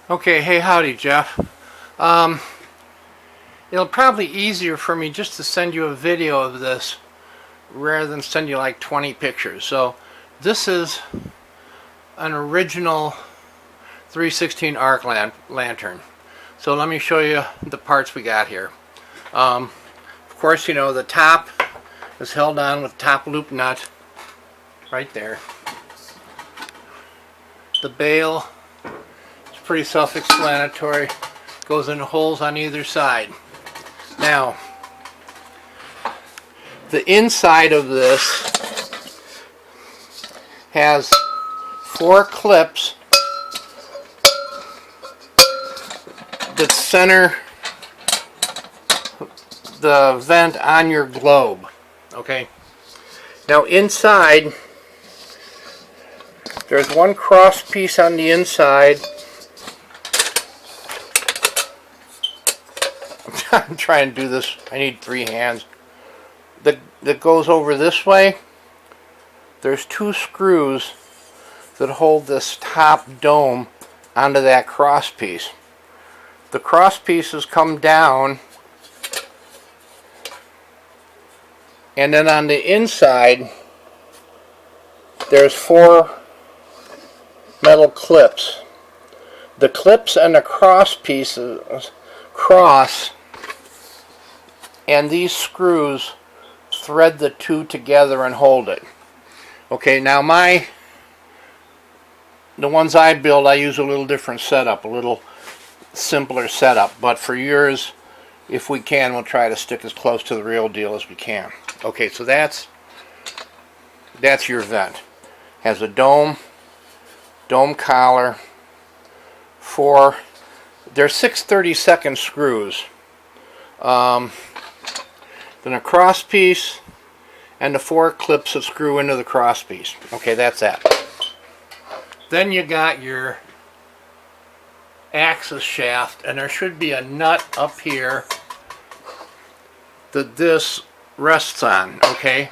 Okay, hey, howdy, Jeff. Um, It'll probably easier for me just to send you a video of this rather than send you like 20 pictures. So this is an original 316 arc lantern. So let me show you the parts we got here. Of course, you know, the top is held on with top loop nut right there. The bail is pretty self-explanatory. Goes in holes on either side. Now, the inside of this has 4 clips that center the vent on your globe. Okay. Now inside, there's one cross piece on the inside. I'm trying to do this. I need 3 hands. That goes over this way. There's 2 screws that hold this top dome onto that cross piece. The cross pieces come down, and then on the inside there's 4 metal clips. The clips and the cross pieces cross, and these screws thread the 2 together and hold it. Okay, now the ones I build, I use a little different setup, a little simpler setup, but for yours, if we can, we'll try to stick as close to the real deal as we can. Okay, so that's your vent. Has a dome collar, 4, they're 6/32 screws, then a cross piece, and the 4 clips that screw into the cross piece. Okay, that's that. Then you got your axis shaft, and there should be a nut up here that this rests on. Okay,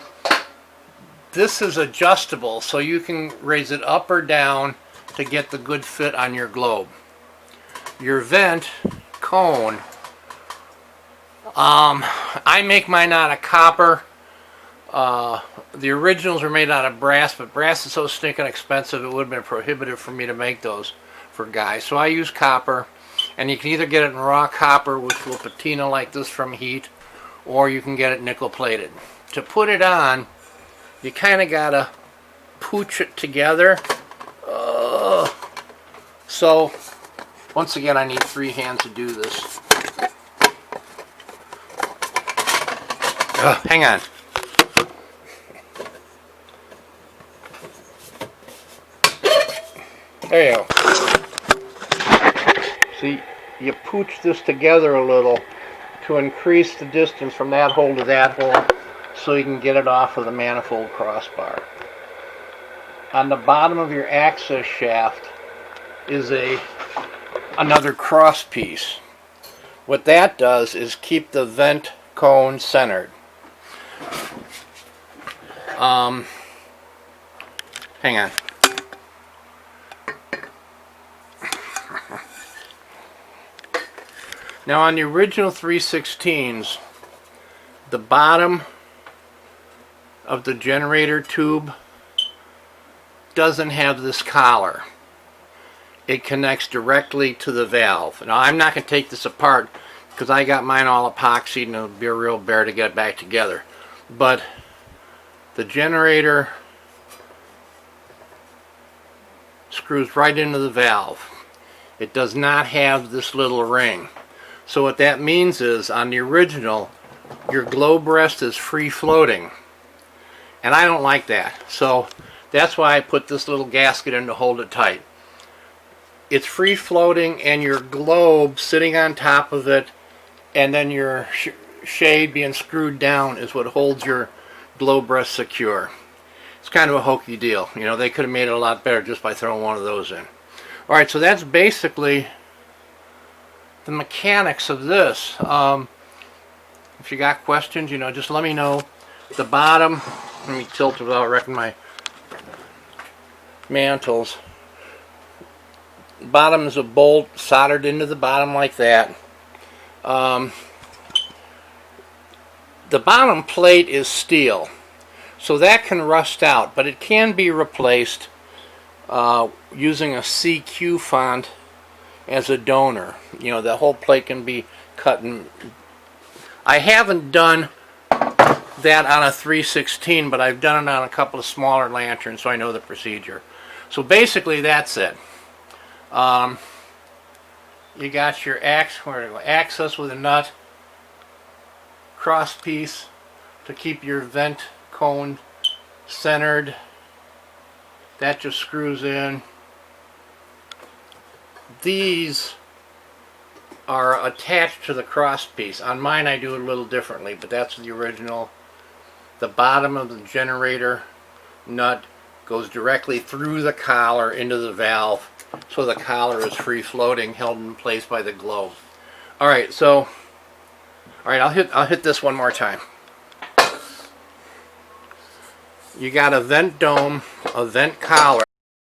this is adjustable, so you can raise it up or down to get the good fit on your globe. Your vent cone, I make mine out of copper. The originals are made out of brass, but brass is so stinking expensive it would have been prohibitive for me to make those for guys. So I use copper, and you can either get it in raw copper, which will patina like this from heat, or you can get it nickel plated. To put it on, you kind of gotta pooch it together. So once again, I need 3 hands to do this. Hang on. There you go. See, you pooch this together a little to increase the distance from that hole to that hole so you can get it off of the manifold crossbar. On the bottom of your axis shaft is another cross piece. What that does is keep the vent cone centered. Hang on. Now on the original 316s, the bottom of the generator tube doesn't have this collar. It connects directly to the valve. Now I'm not going to take this apart because I got mine all epoxied and it'll be a real bear to get it back together. But the generator screws right into the valve. It does not have this little ring. So what that means is, on the original, your globe rest is free floating. And I don't like that. So that's why I put this little gasket in to hold it tight. It's free floating, and your globe sitting on top of it, and then your shade being screwed down is what holds your globe rest secure. It's kind of a hokey deal. You know, they could have made it a lot better just by throwing one of those in. Alright, so that's basically the mechanics of this. If you got questions, you know, just let me know. The bottom, let me tilt it without wrecking my mantles. bottom is a bolt soldered into the bottom like that. The bottom plate is steel, so that can rust out, but it can be replaced using a CQ font as a donor. You know, the whole plate can be cut. And I haven't done that on a 316, but I've done it on a couple of smaller lanterns, so I know the procedure. So basically that's it. You got your access with a nut, cross piece to keep your vent cone centered. That just screws in. These are attached to the cross piece. On mine I do it a little differently, but that's the original. The bottom of the generator nut goes directly through the collar into the valve, so the collar is free floating, held in place by the globe. Alright, so I'll hit this one more time. You got a vent dome, a vent collar,